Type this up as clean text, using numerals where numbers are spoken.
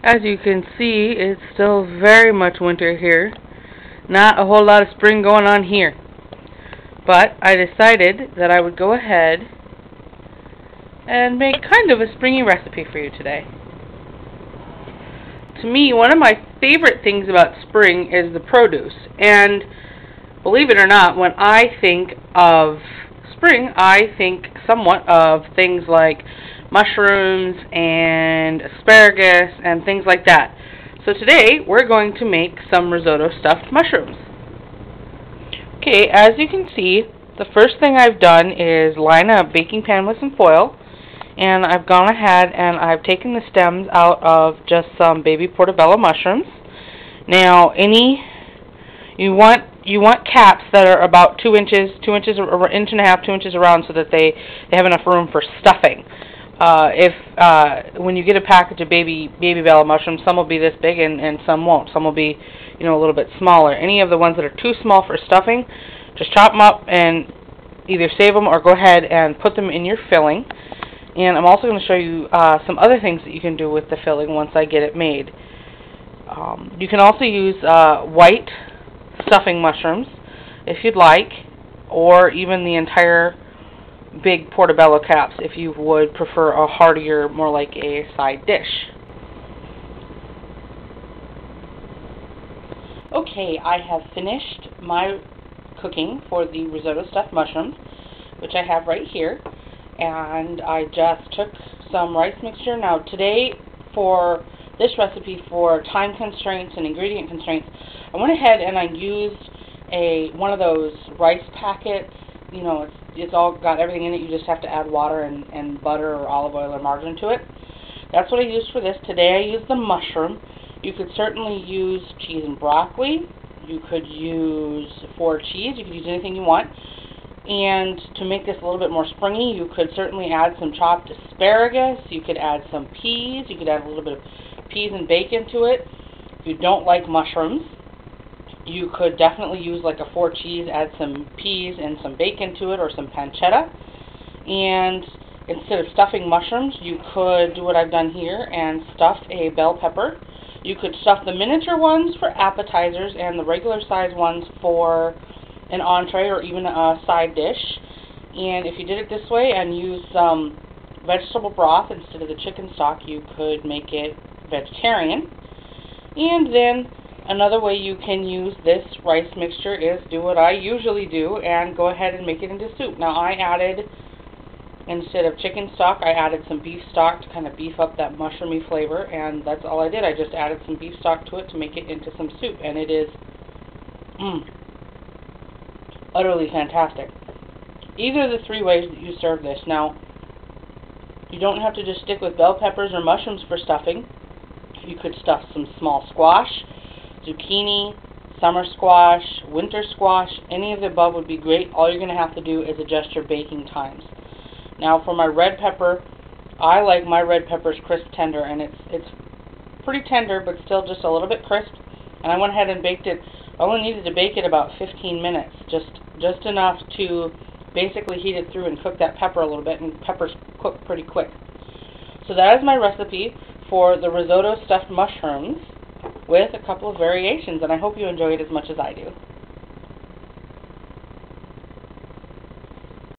As you can see, it's still very much winter here. Not a whole lot of spring going on here. But I decided that I would go ahead and make kind of a springy recipe for you today. To me, one of my favorite things about spring is the produce. And believe it or not, when I think of spring, I think somewhat of things like mushrooms and asparagus and things like that. So today we're going to make some risotto stuffed mushrooms. Okay, as you can see, the first thing I've done is line a baking pan with some foil, and I've gone ahead and I've taken the stems out of just some baby portobello mushrooms. Now, you want caps that are about 2 inches or an inch and a half, 2 inches around, so that they have enough room for stuffing. When you get a package of baby bella mushrooms, some will be this big and some won't. Some will be, a little bit smaller. Any of the ones that are too small for stuffing, just chop them up and either save them or go ahead and put them in your filling. And I'm also going to show you some other things that you can do with the filling once I get it made. You can also use white stuffing mushrooms if you'd like, or even the entire big portobello caps if you would prefer a heartier, more like a side dish. Okay, I have finished my cooking for the risotto stuffed mushrooms, which I have right here, and I just took some rice mixture. Now today, for this recipe, for time constraints and ingredient constraints, I went ahead and I used one of those rice packets. It's all got everything in it. You just have to add water and butter or olive oil or margarine to it. That's what I used for this. Today I used the mushroom. You could certainly use cheese and broccoli. You could use Ford cheese. You could use anything you want. And to make this a little bit more springy, you could certainly add some chopped asparagus. You could add some peas. You could add a little bit of peas and bacon to it. If you don't like mushrooms, you could definitely use like a Ford cheese, add some peas and some bacon to it, or some pancetta. And instead of stuffing mushrooms, you could do what I've done here and stuff a bell pepper. You could stuff the miniature ones for appetizers and the regular size ones for an entree or even a side dish. And if you did it this way and used some vegetable broth instead of the chicken stock, you could make it vegetarian. And then another way you can use this rice mixture is do what I usually do and go ahead and make it into soup. Now I added, instead of chicken stock, I added some beef stock to kind of beef up that mushroomy flavor, and that's all I did. I just added some beef stock to it to make it into some soup, and it is utterly fantastic. Either of the three ways that you serve this. Now, you don't have to just stick with bell peppers or mushrooms for stuffing. You could stuff some small squash, zucchini, summer squash, winter squash. Any of the above would be great. All you're going to have to do is adjust your baking times. Now for my red pepper, I like my red peppers crisp tender, and it's pretty tender but still just a little bit crisp. And I went ahead and baked it. I only needed to bake it about 15 minutes, just enough to basically heat it through and cook that pepper a little bit, and peppers cook pretty quick. So that is my recipe for the risotto stuffed mushrooms with a couple of variations, and I hope you enjoy it as much as I do.